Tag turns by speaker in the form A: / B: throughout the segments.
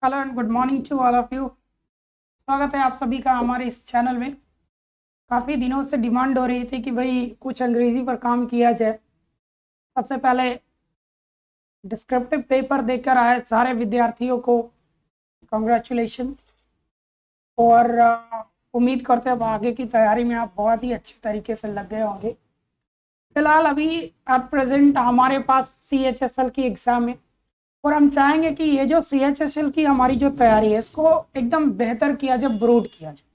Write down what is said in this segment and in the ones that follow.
A: Hello and good morning to all of you. स्वागत है आप सभी का हमारे इस चैनल में। काफ़ी दिनों से डिमांड हो रही थी कि भाई कुछ अंग्रेजी पर काम किया जाए। सबसे पहले डिस्क्रिप्टिव पेपर देकर आए सारे विद्यार्थियों को कॉन्ग्रेचुलेशंस। और उम्मीद करते हैं अब आगे की तैयारी में आप बहुत ही अच्छे तरीके से लग गए होंगे। फिलहाल अभी एट प्रेजेंट हमारे पास CHSL की एग्ज़ाम है और हम चाहेंगे कि ये जो CHSL की हमारी जो तैयारी है इसको एकदम बेहतर किया जाए, ब्रॉड किया जाए।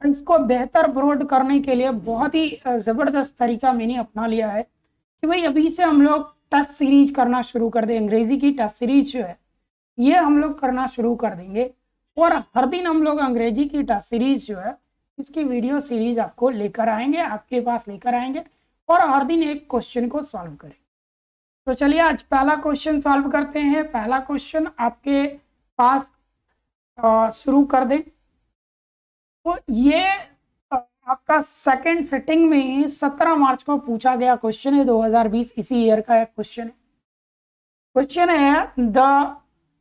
A: और इसको बेहतर ब्रॉड करने के लिए बहुत ही ज़बरदस्त तरीका मैंने अपना लिया है कि भाई अभी से हम लोग टेस्ट सीरीज करना शुरू कर दें। अंग्रेजी की टेस्ट सीरीज जो है ये हम लोग करना शुरू कर देंगे और हर दिन हम लोग अंग्रेजी की टेस्ट सीरीज जो है इसकी वीडियो सीरीज आपको लेकर आएंगे, आपके पास लेकर आएंगे और हर दिन एक क्वेश्चन को सॉल्व करें। तो चलिए आज पहला क्वेश्चन सॉल्व करते हैं। पहला क्वेश्चन आपके पास शुरू कर दें। तो ये आपका सेकंड सिटिंग में 17 मार्च को पूछा गया क्वेश्चन है, 2020 इसी ईयर का एक क्वेश्चन है। क्वेश्चन है the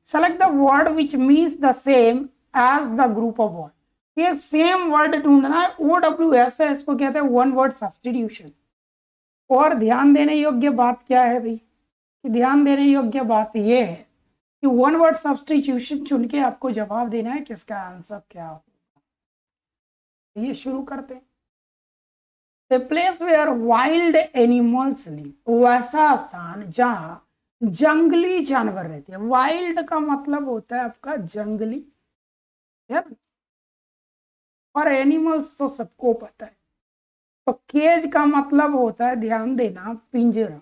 A: select the word which means the same as the group of word. ये सेम वर्ड ढूंढना है, OWS है, इसको कहते हैं वन वर्ड सब्स्टिट्यूशन। और ध्यान देने योग्य बात क्या है भाई, कि ध्यान देने योग्य बात यह है कि वन वर्ड सब्स्टिट्यूशन चुन के आपको जवाब देना है कि इसका आंसर क्या होगा। ये शुरू करते हैं। The place where wild animals live, वैसा स्थान जहां जंगली जानवर रहते हैं। वाइल्ड का मतलब होता है आपका जंगली है, और एनिमल्स तो सबको पता है। तो केज का मतलब होता है, ध्यान देना, पिंजरा।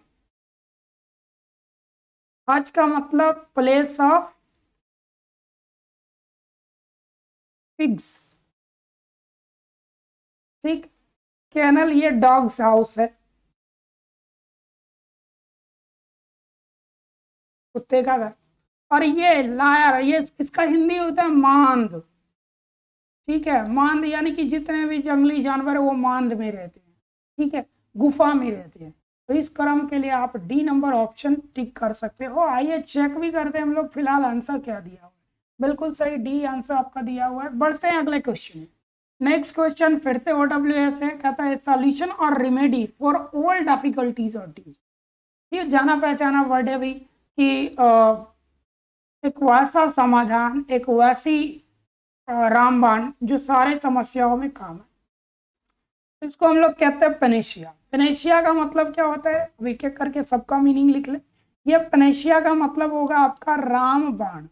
A: हज का मतलब प्लेस ऑफ पिग्स, ठीक। कैनल ये डॉग्स हाउस है, कुत्ते का घर। और ये लायर, ये इसका हिंदी होता है मांद, ठीक है। मांद यानी कि जितने भी जंगली जानवर है वो मांद में रहते हैं, ठीक है, गुफा में रहते हैं। तो इस क्रम के लिए आप डी नंबर ऑप्शन टिक कर सकते हो। आइए चेक भी करते हैं हम लोग फिलहाल आंसर क्या दिया हुआ है। बिल्कुल सही, डी आंसर आपका दिया हुआ है। बढ़ते हैं अगले क्वेश्चन। नेक्स्ट क्वेश्चन फिर से OWS है, कहता है सॉल्यूशन और रेमेडी फॉर ऑल डिफिकल्टीज और टीज। ये जाना पहचाना वर्ड है भाई कि एक वैसा समाधान, एक वैसी रामबाण जो सारे समस्याओं में काम है। इसको हम लोग कहते हैं पेनेशिया। पेनेशिया का मतलब क्या होता है, एक एक करके सबका मीनिंग लिख ले। ये पेनेशिया का मतलब होगा आपका रामबाण।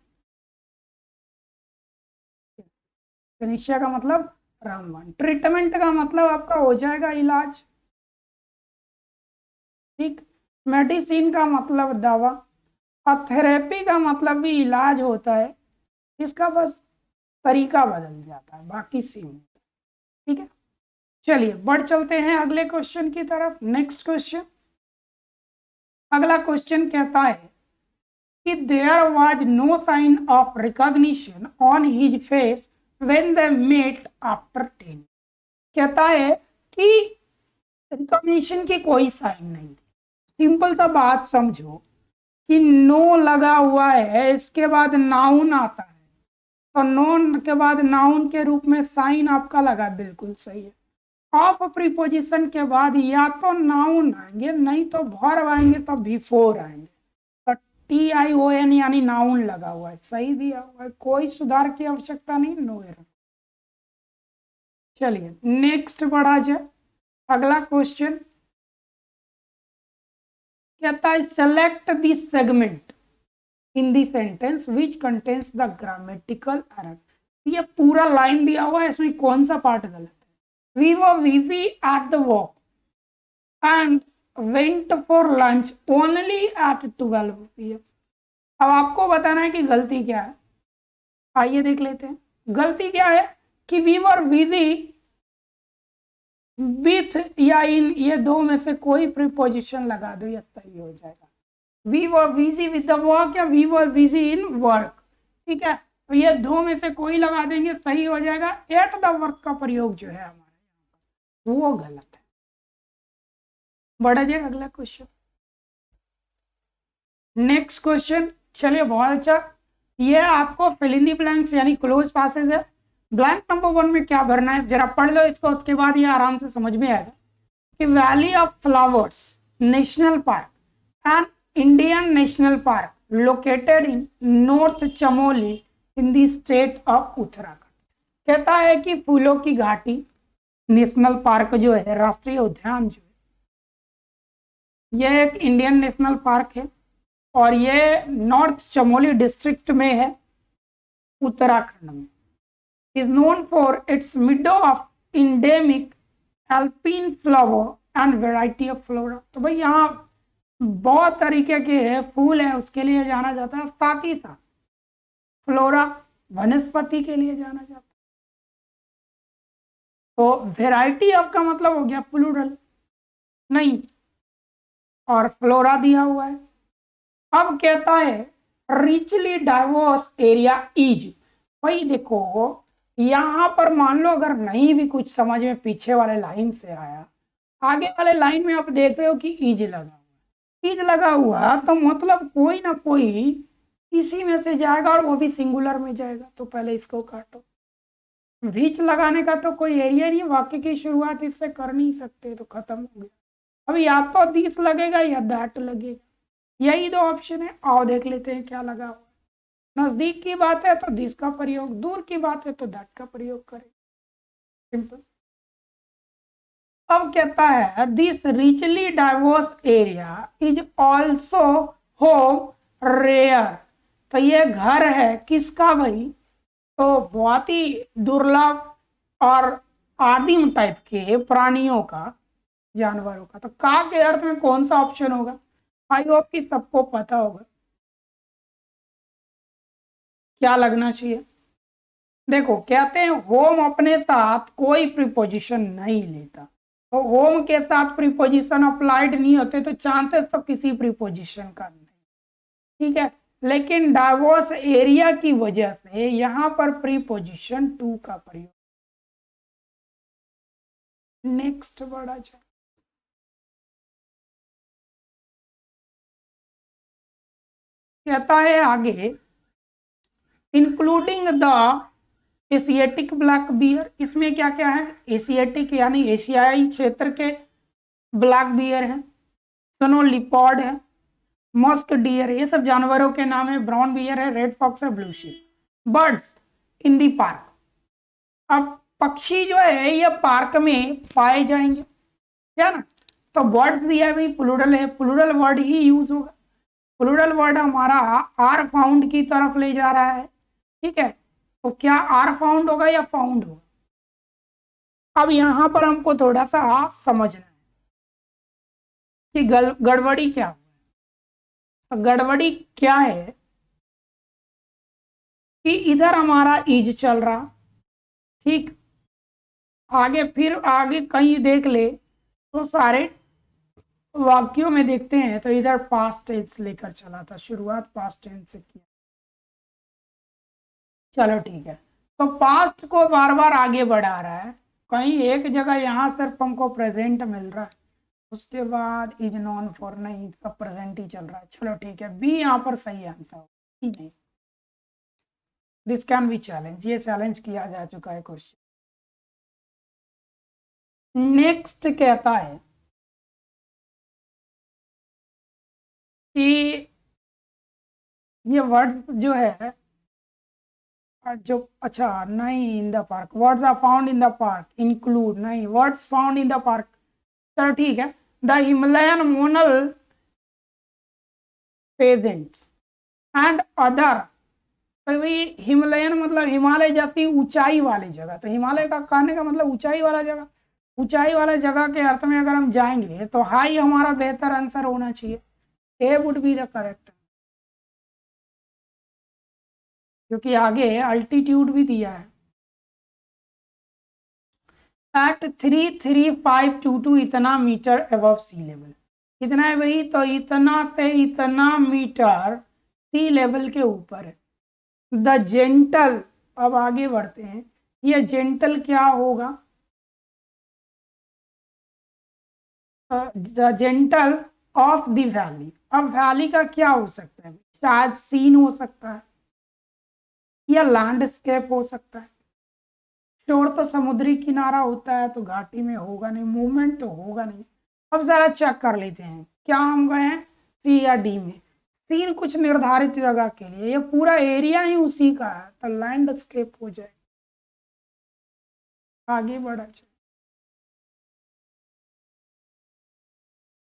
A: पेनेशिया का मतलब रामबाण। ट्रीटमेंट का मतलब आपका हो जाएगा इलाज, ठीक। मेडिसिन का मतलब दवा, और थेरेपी का मतलब भी इलाज होता है, इसका बस तरीका बदल जाता है, बाकी सेम, ठीक है। चलिए बढ़ चलते हैं अगले क्वेश्चन की तरफ। नेक्स्ट क्वेश्चन, अगला क्वेश्चन कहता है कि there was no sign of recognition on his face when they met after 10। कहता है कि रिकॉग्निशन की कोई साइन नहीं थी। सिंपल सा बात समझो कि नो लगा हुआ है, इसके बाद नाउन आता है, तो नोन के बाद नाउन के रूप में साइन आपका लगा, बिल्कुल सही है। ऑफ प्रीपोजिशन के बाद या तो नाउन आएंगे, नहीं तो वर्ब आएंगे, तो बिफोर आएंगे। तो TION यानी नाउन लगा हुआ है, सही दिया हुआ है, कोई सुधार की आवश्यकता नहीं, नो एरर। चलिए नेक्स्ट बढ़ा जाए। अगला क्वेश्चन कहता है select this segment in the sentence which contains the grammatical error. ये पूरा लाइन दिया हुआ है, इसमें कौन सा पार्ट गलत है। We were busy at the walk and went for lunch only at 12 PM। अब आपको बताना है कि गलती क्या है। आइए देख लेते हैं। गलती क्या है कि वी वर बिजी विथ या इन, ये दो में से कोई प्रीपोजिशन लगा दो, ये सही हो जाएगा। We were busy with the work या we were busy in work, ठीक है। तो ये दो में से कोई लगा देंगे, सही हो जाएगा। एट द वर्क का प्रयोग जो है हमारे वो गलत है। बढ़ा जाए अगला क्वेश्चन। नेक्स्ट क्वेश्चन, चलिए बहुत अच्छा। ये आपको फिल इन दी ब्लैंक्स यानी क्लोज पासेज है। ब्लैंक नंबर 1 में क्या भरना है जरा पढ़ लो इसको, उसके बाद ये आराम से समझ में आएगा कि valley of flowers national park and Indian national park located in north Chamoli in the state of Uttarakhand. कहता है कि फूलों की घाटी नेशनल पार्क जो है, राष्ट्रीय उद्यान जो है, यह एक इंडियन नेशनल पार्क है और ये नॉर्थ चमोली डिस्ट्रिक्ट में है, उत्तराखंड में। Is known for its meadow of endemic alpine flower and variety of flora. तो भाई यहाँ बहुत तरीके के फूल है उसके लिए जाना जाता है, साथ ही साथ फ्लोरा वनस्पति के लिए जाना जाता है। तो वेराइटी ऑफ का मतलब हो गया प्लूरल नहीं, और फ्लोरा दिया हुआ है। अब कहता है रिचली डाइवर्स एरिया इज। भाई देखो यहां पर मान लो अगर नहीं भी कुछ समझ में पीछे वाले लाइन से आया, आगे वाले लाइन में आप देख रहे हो कि इज लगा हुआ, इज लगा हुआ तो मतलब कोई ना कोई इसी में से जाएगा और वो भी सिंगुलर में जाएगा। तो पहले इसको काटो, रिच लगाने का तो कोई एरिया नहीं, वाक्य की शुरुआत इससे कर नहीं सकते, तो खत्म हो गया। अब या तो दिस लगेगा या दैट लगेगा, यही दो ऑप्शन है। आओ देख लेते हैं क्या लगा हुआ। नजदीक की बात है तो दिस का प्रयोग, दूर की बात है तो दैट का प्रयोग करें, सिंपल। अब कहता है this richly diverse area is also home rare. तो ये घर है किसका भाई, तो बहुत ही दुर्लभ और आदिम टाइप के प्राणियों का, जानवरों का। तो का के अर्थ में कौन सा ऑप्शन होगा, आई होप कि सबको पता होगा क्या लगना चाहिए। देखो कहते हैं होम अपने साथ कोई प्रीपोजिशन नहीं लेता, तो होम के साथ प्रीपोजिशन अप्लाइड नहीं होते तो चांसेस तो किसी प्रीपोजिशन का नहीं, ठीक है। लेकिन डाइवर्स एरिया की वजह से यहां पर प्रीपोजिशन टू का प्रयोग। नेक्स्ट बढ़ा जाए, कहता है आगे including the Asiatic black bear. इसमें क्या क्या है, एशियाटिक यानी एशियाई क्षेत्र के ब्लैक बियर है, स्नो लिपॉर्ड है, मस्क डियर, ये सब जानवरों के नाम है, ब्राउन बियर है, रेड फॉक्स है, ब्लू शीप। बर्ड्स इन दी पार्क, अब पक्षी जो है ये पार्क में पाए जाएंगे, क्या ना। तो बर्ड्स दिया है भाई, प्लूरल है, प्लूरल वर्ड ही यूज होगा। प्लूरल वर्ड हमारा आर फाउंड की तरफ ले जा रहा है, ठीक है। तो क्या आर फाउंड होगा या फाउंड होगा। अब यहां पर हमको थोड़ा सा समझना है कि गड़बड़ी क्या हुआ। तो गड़बड़ी क्या है कि इधर हमारा इज चल रहा, ठीक, आगे फिर आगे कहीं देख ले तो सारे वाक्यों में देखते हैं तो इधर पास्ट टेंस लेकर चला था, शुरुआत पास्ट टेंस से किया। चलो ठीक है, तो पास्ट को बार बार आगे बढ़ा रहा है, कहीं एक जगह यहां सिर्फ हमको प्रेजेंट मिल रहा है, उसके बाद इज नॉन फॉर नहीं, सब प्रेजेंट ही चल रहा है। चलो ठीक है, बी यहाँ पर सही आंसर नहीं, दिस कैन बी चैलेंज, ये चैलेंज किया जा चुका है क्वेश्चन। नेक्स्ट कहता है कि ये वर्ड्स जो है जो, अच्छा नहीं, in the park words are found in the park, include नहीं, words found in the park. चलो ठीक है, the Himalayan monal pheasants and other. तो भाई हिमालयन मतलब हिमालय जैसी ऊंचाई वाली जगह, तो हिमालय का कहने का मतलब ऊंचाई वाला जगह, ऊंचाई वाला जगह के अर्थ में अगर हम जाएंगे तो हाई हमारा बेहतर आंसर होना चाहिए, ए वुड बी द करेक्ट, क्योंकि आगे अल्टीट्यूड भी दिया है। एट 33522 इतना मीटर अबव सी लेवल, कितना है भाई, तो इतना से इतना मीटर सी लेवल के ऊपर है। द जेंटल, अब आगे बढ़ते हैं, ये जेंटल क्या होगा, the gentle of the valley. अब वैली का क्या हो सकता है, शायद सीन हो सकता है, या लैंडस्केप हो सकता है। शोर तो समुद्री किनारा होता है, तो घाटी में होगा नहीं, मूवमेंट तो होगा नहीं। अब जरा चेक कर लेते हैं, क्या हम गए हैं सी या डी में। सी कुछ निर्धारित जगह के लिए, ये पूरा एरिया ही उसी का है, तो लैंडस्केप हो जाए। आगे बढ़ा जाए।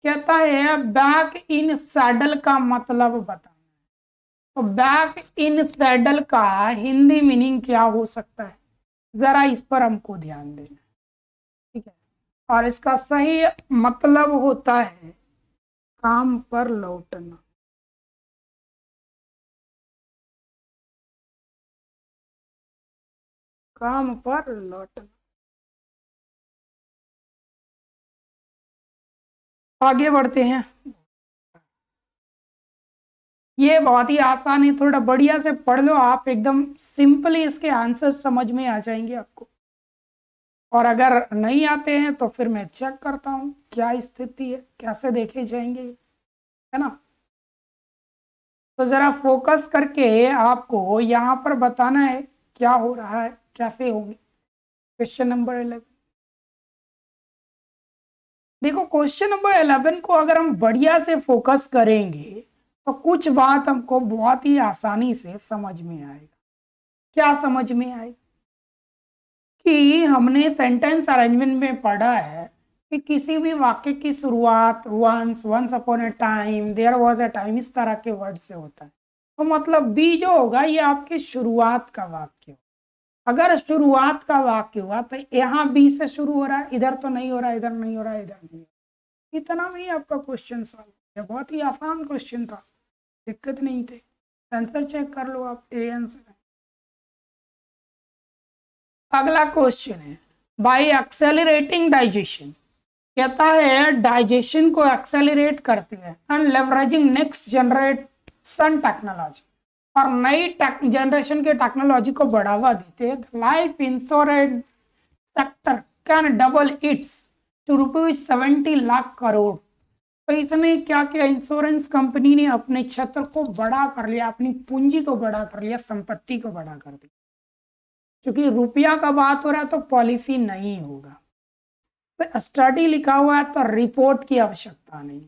A: कहता है बैक इन सैडल का मतलब बताना। तो बैक इन सैडल का हिंदी मीनिंग क्या हो सकता है, जरा इस पर हमको ध्यान देना। ठीक है, और इसका सही मतलब होता है काम पर लौटना। काम पर लौटना। आगे बढ़ते हैं। ये बहुत ही आसान है, थोड़ा बढ़िया से पढ़ लो आप, एकदम सिंपली इसके आंसर समझ में आ जाएंगे आपको। और अगर नहीं आते हैं तो फिर मैं चेक करता हूँ क्या स्थिति है, कैसे देखे जाएंगे, है ना। तो जरा फोकस करके आपको यहाँ पर बताना है क्या हो रहा है, कैसे होंगे। Question number 11। देखो क्वेश्चन नंबर 11 को अगर हम बढ़िया से फोकस करेंगे तो कुछ बात हमको बहुत ही आसानी से समझ में आएगा। क्या समझ में आएगा कि हमने सेंटेंस अरेंजमेंट में पढ़ा है कि किसी भी वाक्य की शुरुआत once upon a time, there was a time, इस तरह के वर्ड से होता है। तो मतलब बी जो होगा ये आपकी शुरुआत का वाक्य। अगर शुरुआत का वाक्य हुआ तो यहाँ बी से शुरू हो रहा है, इधर तो नहीं हो रहा, इधर नहीं हो रहा, इधर नहीं हो रहा। इतना में ही आपका क्वेश्चन सॉल्व है। बहुत ही आसान क्वेश्चन था, दिक्कत नहीं थे। आंसर चेक कर लो आप, ए आंसर है। अगला क्वेश्चन है बाय एक्सेलरेटिंग डाइजेशन। कहता है डाइजेशन को एक्सेलरेट करते हैं and leveraging next generation technology, और नई जनरेशन के टेक्नोलॉजी को बढ़ावा देते हैं। Life insurance sector can double its to ₹70 lakh. तो इसने क्या किया, इंश्योरेंस कंपनी ने अपने क्षेत्र को बड़ा कर लिया, अपनी पूंजी को बड़ा कर लिया, संपत्ति को बड़ा कर दिया। क्योंकि रुपया का बात हो रहा है तो पॉलिसी नहीं होगा, तो स्टडी लिखा हुआ है तो रिपोर्ट की आवश्यकता नहीं।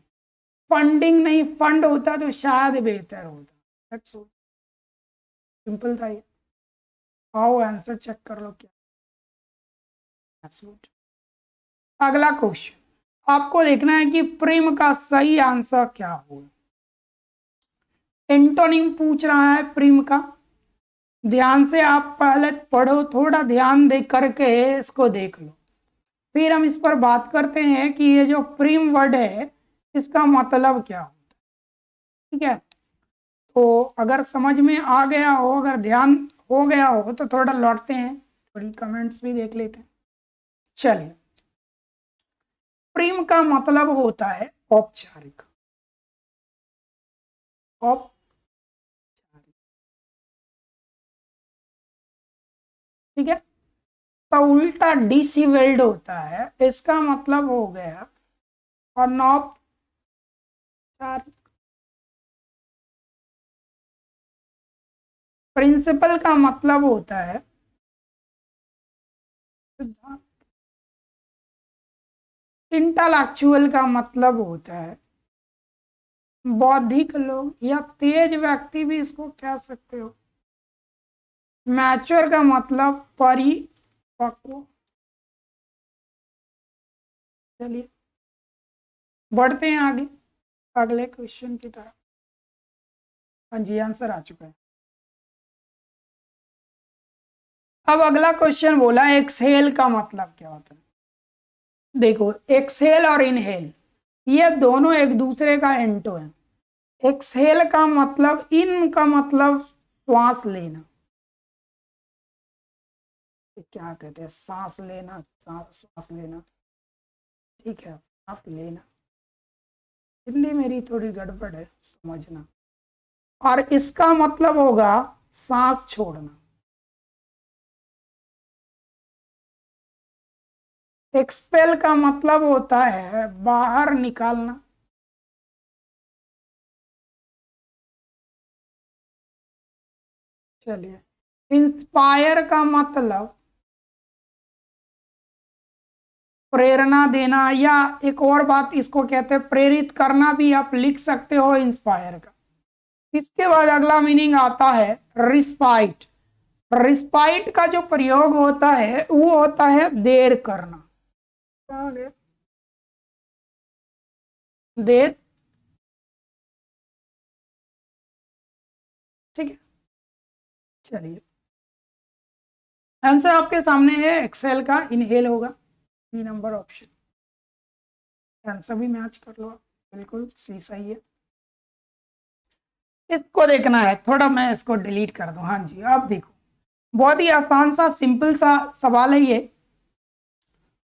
A: फंडिंग नहीं, फंड होता तो शायद बेहतर होता। सिंपल था ये। आओ आंसर चेक कर लो क्या। अगला क्वेश्चन आपको देखना है कि प्रेम का सही आंसर क्या होगा। एंटोनिम पूछ रहा है प्रेम का। ध्यान से आप पहले पढ़ो, थोड़ा ध्यान दे करके इसको देख लो, फिर हम इस पर बात करते हैं कि ये जो प्रीम वर्ड है इसका मतलब क्या होता है। ठीक है, तो अगर समझ में आ गया हो, अगर ध्यान हो गया हो तो थोड़ा लौटते हैं, थोड़ी कमेंट्स भी देख लेते हैं। चलिए, प्रीम का मतलब होता है औपचारिक। औपचारिक, ठीक है। तो उल्टा डिसिवेल्ड होता है, इसका मतलब हो गया अनौपचारिक। प्रिंसिपल का मतलब होता है सिद्धांत। इंटेलेक्चुअल का मतलब होता है बौद्धिक लोग, या तेज व्यक्ति भी इसको कह सकते हो। मैच्योर का मतलब परिपक्व। चलिए बढ़ते हैं आगे अगले क्वेश्चन की तरफ। हाँ जी, आंसर आ चुका है। अब अगला क्वेश्चन बोला एक्सहेल का मतलब क्या होता है। देखो एक्सहेल और इनहेल ये दोनों एक दूसरे का एंटो है। एक्सहेल का मतलब, इन का मतलब श्वास लेना, क्या कहते हैं, सांस लेना, श्वास लेना। ठीक है, सांस लेना। हिंदी मेरी थोड़ी गड़बड़ है, समझना। और इसका मतलब होगा सांस छोड़ना। एक्सपेल का मतलब होता है बाहर निकालना। चलिए इंस्पायर का मतलब प्रेरणा देना, या एक और बात इसको कहते हैं प्रेरित करना, भी आप लिख सकते हो इंस्पायर का। इसके बाद अगला मीनिंग आता है रिस्पाइट। रिस्पाइट का जो प्रयोग होता है वो होता है देर करना। देर, ठीक है। चलिए, आंसर आपके सामने है, एक्सेल का इनहेल होगा, 3 नंबर ऑप्शन। आंसर भी मैच कर लो, बिल्कुल सी सही है। इसको देखना है थोड़ा, मैं इसको डिलीट कर दूं। हाँ जी, आप देखो, बहुत ही आसान सा सिंपल सा सवाल है ये,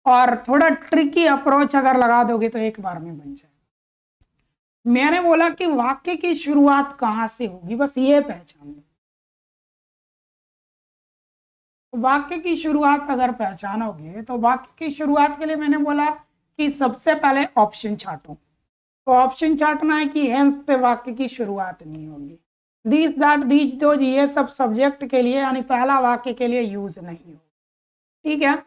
A: और थोड़ा ट्रिकी अप्रोच अगर लगा दोगे तो एक बार में बन जाए। मैंने बोला कि वाक्य की शुरुआत कहां से होगी, बस ये पहचान लो। वाक्य की शुरुआत अगर पहचानोगे तो वाक्य की शुरुआत के लिए मैंने बोला कि सबसे पहले ऑप्शन छाटो। तो ऑप्शन छाटना है कि हेंस से वाक्य की शुरुआत नहीं होगी। दिस दैट दीज दोज ये सब सब्जेक्ट के लिए यानी पहला वाक्य के लिए यूज नहीं हो, ठीक है।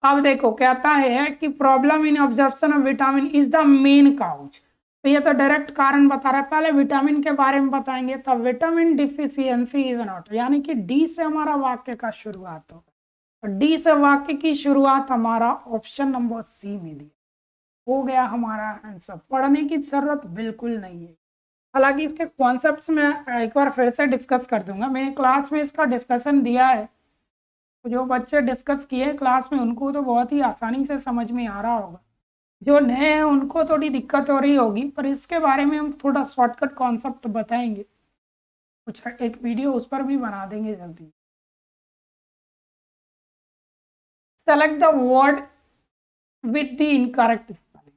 A: अब देखो कहता है कि problem in absorption of vitamin is the main cause. तो ये तो डायरेक्ट कारण बता रहा है, पहले विटामिन के बारे में बताएंगे, तब विटामिन डिफिशियंसी इज नॉट, यानी कि डी से हमारा वाक्य का शुरुआत होगा। तो डी से वाक्य की शुरुआत हमारा ऑप्शन नंबर सी में दिया, हो गया हमारा आंसर। पढ़ने की जरूरत बिल्कुल नहीं है। हालांकि इसके कॉन्सेप्ट्स में एक बार फिर से डिस्कस कर दूंगा, मैंने क्लास में इसका डिस्कशन दिया है। तो जो बच्चे डिस्कस किए क्लास में उनको तो बहुत ही आसानी से समझ में आ रहा होगा, जो नए हैं उनको थोड़ी दिक्कत हो रही होगी, पर इसके बारे में हम थोड़ा शॉर्टकट कॉन्सेप्ट बताएंगे, कुछ एक वीडियो उस पर भी बना देंगे जल्दी। Select the word with the incorrect spelling.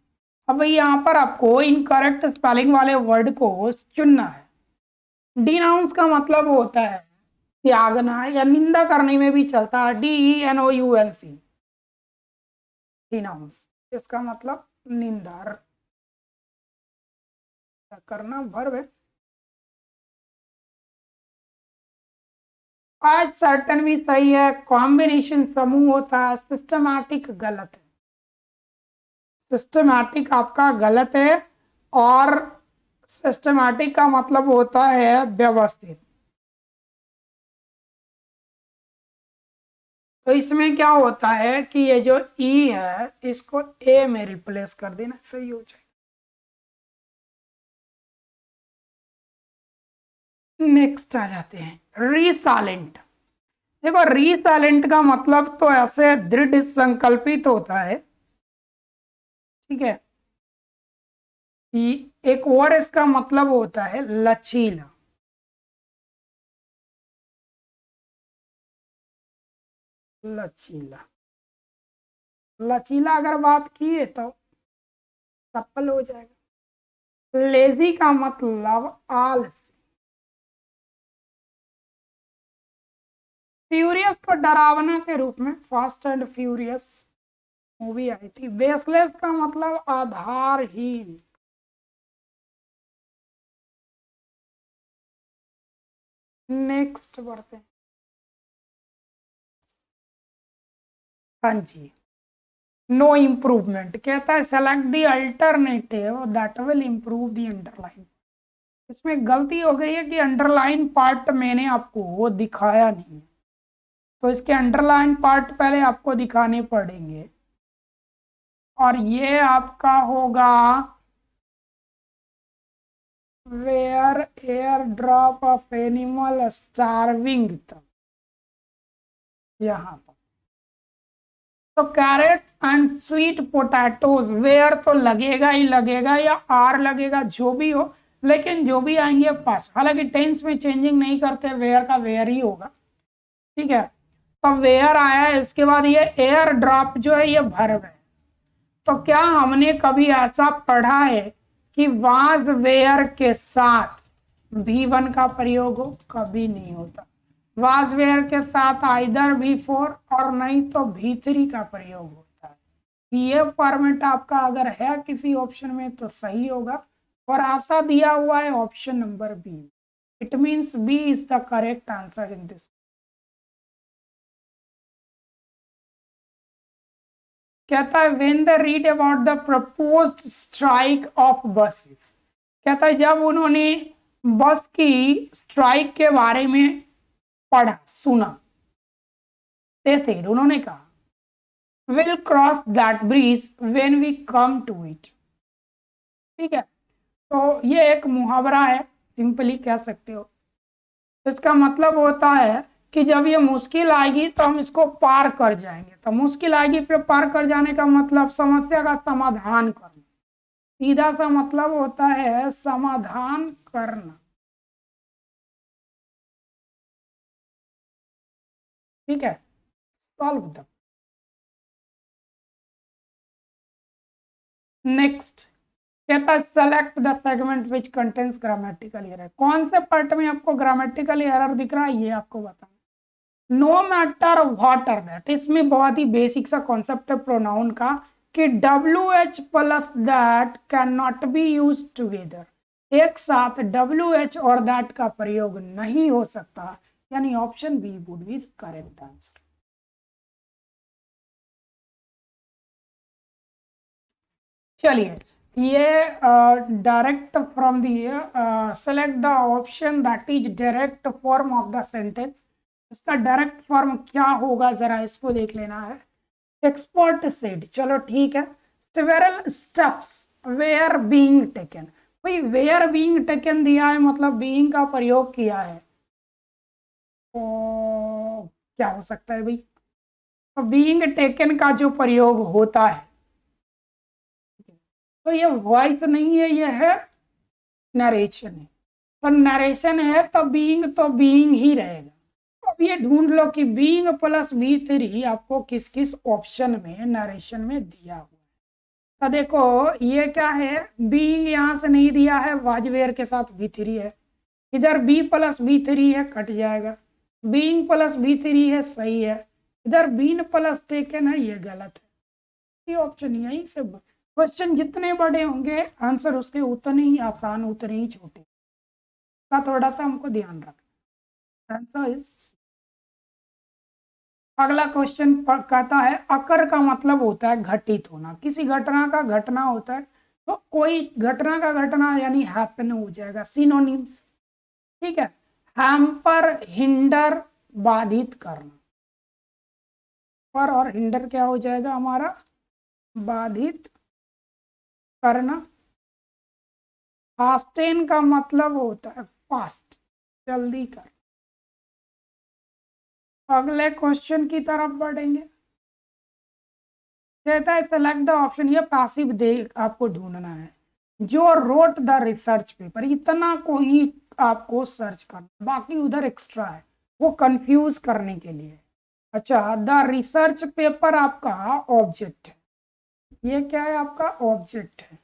A: अब यहाँ पर आपको इनकरेक्ट स्पेलिंग वाले वर्ड को चुनना है। डिनाउंस का मतलब होता है त्यागना या निंदा करने में भी चलता है, DENOUNC, डिनाउंस। इसका मतलब निंदा करना, वर्ब है। आज सर्टन भी सही है, कॉम्बिनेशन समूह होता है, सिस्टमैटिक गलत है। सिस्टमैटिक आपका गलत है, और सिस्टमैटिक का मतलब होता है व्यवस्थित। तो इसमें क्या होता है कि ये जो ई है इसको ए में रिप्लेस कर देना, सही हो जाएगा। नेक्स्ट आ जाते हैं रीसाइलेंट। देखो रीसाइलेंट का मतलब तो ऐसे दृढ़ संकल्पित होता है, ठीक है। एक और इसका मतलब होता है लचीला। लचीला, लचीला अगर बात की तो सफल हो जाएगा। लेजी का मतलब आलसी। फ्यूरियस को डरावना के रूप में फास्ट एंड फ्यूरियस मूवी आई थी। बेसलेस का मतलब आधारहीन। नेक्स्ट बढ़ते हैं। हाँ जी, नो इम्प्रूवमेंट कहता है select the alternative that will improve the underline. इसमें गलती हो गई है कि अंडरलाइन पार्ट मैंने आपको वो दिखाया नहीं, तो इसके अंडरलाइन पार्ट पहले आपको दिखाने पड़ेंगे, और ये आपका होगा where air drop of animal starving तक, यहाँ पर। तो carrot and sweet potatoes, where तो लगेगा ही लगेगा, या आर लगेगा, जो भी हो, लेकिन जो भी आएंगे पास। हालांकि टेंस में चेंजिंग नहीं करते, वेयर का वेयर ही होगा, ठीक है। तो वेयर आया है, इसके बाद ये एयर ड्रॉप जो है ये वर्ब है। तो क्या हमने कभी ऐसा पढ़ा है कि वाज वेयर के साथ V1 का प्रयोग हो? कभी नहीं होता। वाज वेयर के साथ आइदर V4 और नहीं तो V3 का प्रयोग होता है। ये फॉर्मेट आपका अगर है किसी ऑप्शन में तो सही होगा, और आशा दिया हुआ है option number B. It means B is the correct answer in this. कहता है when they read about the proposed strike of buses, कहता है जब उन्होंने बस की स्ट्राइक के बारे में पढ़ा सुना, they said, उन्होंने कहा will cross that bridge when we come to it. ठीक है, तो ये एक मुहावरा है, सिंपली कह सकते हो। इसका मतलब होता है कि जब ये मुश्किल आएगी तो हम इसको पार कर जाएंगे। तो मुश्किल आएगी पे पार कर जाने का मतलब समस्या का समाधान करना, सीधा सा मतलब होता है समाधान करना। ठीक है, सॉल्व द। नेक्स्ट कहता है select the segment which contains grammatical error. कौन से पार्ट में आपको ग्रामेटिकल एरर दिख रहा है ये आपको बताना। No matter what are that, इसमें बहुत ही बेसिक सा कॉन्सेप्ट है प्रोनाउन का कि WH plus that can not be use together, एक साथ WH और दैट का प्रयोग नहीं हो सकता, यानी option B would be correct answer. चलिए ये direct from the select the option that is direct form of the sentence. इसका डायरेक्ट फॉर्म क्या होगा जरा इसको देख लेना है। एक्सपर्ट सेड, चलो ठीक है। Several steps were being taken, भाई वेयर बीइंग टेकन दिया है मतलब बीइंग का प्रयोग किया है, तो क्या हो सकता है भाई? तो बीइंग टेकन का जो प्रयोग होता है तो ये वॉइस नहीं है, ये है नरेशन है। तो नरेशन है तो बीइंग ही रहेगा। अब ये ढूंढ लो कि बीइंग प्लस V3 आपको किस किस ऑप्शन में नरेशन में दिया हुआ है। तो देखो ये क्या है, बीइंग यहां से नहीं दिया है, वाजवेयर के साथ V3 है। इधर B प्लस V3 है, कट जाएगा। बीइंग प्लस V3 है, सही है। इधर बीन प्लस टेकन है, ये गलत है। ये ऑप्शन यहीं से, क्वेश्चन जितने बड़े होंगे आंसर उसके उतने ही आसान उतने ही छोटे का थोड़ा सा हमको ध्यान रखना। आंसर इज, अगला क्वेश्चन कहता है अकर का मतलब होता है घटित होना, किसी घटना का घटना होता है तो कोई घटना का घटना यानी हैपन हो जाएगा, सिनोनिम्स। ठीक है, हैम्पर हिंडर बाधित करना, पर और हिंडर क्या हो जाएगा हमारा, बाधित करना। फास्टेन का मतलब होता है फास्ट, जल्दी कर। अगले क्वेश्चन की तरफ बढ़ेंगे। कहता है सेलेक्ट द ऑप्शन, ये पैसिव दे आपको ढूंढना है। जो रोट द रिसर्च पेपर, इतना को ही आपको सर्च करना, बाकी उधर एक्स्ट्रा है, वो कंफ्यूज करने के लिए। अच्छा, द रिसर्च पेपर आपका ऑब्जेक्ट है, ये क्या है आपका ऑब्जेक्ट है।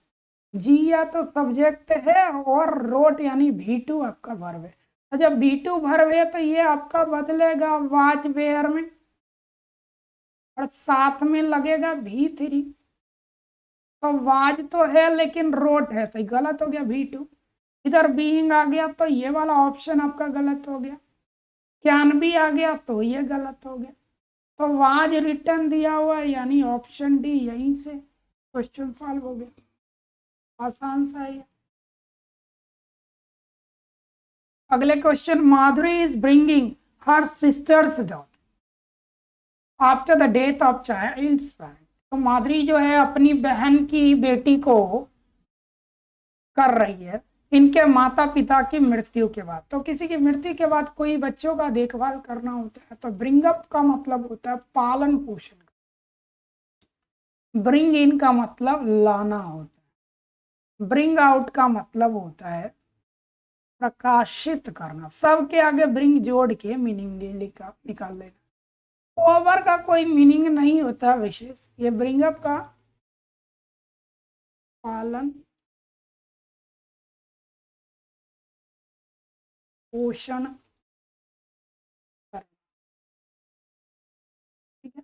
A: जी या तो सब्जेक्ट है और रोट यानी V2 आपका वर्ब है। तो जब V2 वर्ब है तो ये आपका बदलेगा वाज वेयर में और साथ में लगेगा V3। तो वाज तो है लेकिन रोट है तो गलत हो गया V2। इधर बीइंग आ गया तो ये वाला ऑप्शन आपका गलत हो गया। कैन भी आ गया तो ये गलत हो गया। तो वाज रिटर्न दिया हुआ है यानी ऑप्शन डी, यहीं से क्वेश्चन सॉल्व हो गया, आसान सा है। अगले question, Madhuri is bringing her sister's daughter after the death of child's parent. तो माधुरी जो है अपनी बहन की बेटी को कर रही है इनके माता पिता की मृत्यु के बाद। तो किसी की मृत्यु के बाद कोई बच्चों का देखभाल करना होता है, तो ब्रिंग अप का मतलब होता है पालन पोषण, ब्रिंग इन का मतलब लाना होता है, ब्रिंग आउट का मतलब होता है प्रकाशित करना। सबके आगे ब्रिंग जोड़ के मीनिंग निकाल लेना। ओवर का कोई मीनिंग नहीं होता विशेष, ये ब्रिंग अप का पालन पोषण करना। ठीक है,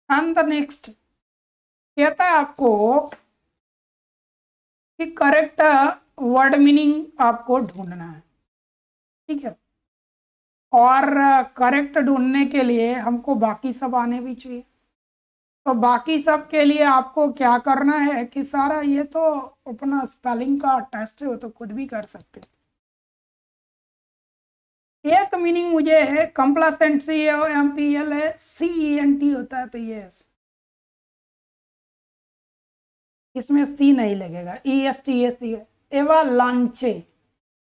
A: एंड द नेक्स्ट कहता है आपको कि करेक्ट वर्ड मीनिंग आपको ढूंढना है, ठीक है। और करेक्ट ढूंढने के लिए हमको बाकी सब आने भी चाहिए। तो बाकी सब के लिए आपको क्या करना है कि सारा ये तो अपना स्पेलिंग का टेस्ट है, वो तो खुद भी कर सकते हैं। एक मीनिंग मुझे है कंप्लासेंट, COMPL है, CENT होता है, तो ये इसमें C नहीं लगेगा, ESTAC है। एवालांचे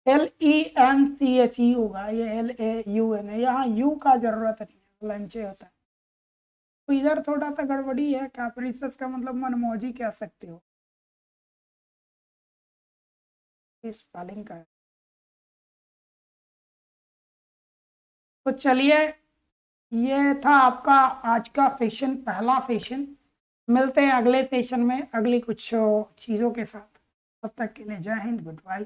A: LENCHE होगा, ये LAUN है, यहाँ U का जरूरत नहीं है, लंचे होता है। तो इधर थोड़ा सा गड़बड़ी है, कैप्रिसस का मतलब मनमौजी कह सकते हो, इस स्पेलिंग का है। तो चलिए, ये था आपका आज का सेशन, पहला सेशन। मिलते हैं अगले सेशन में अगली कुछ चीज़ों के साथ। तब तक के लिए जय हिंद, गुड बाय।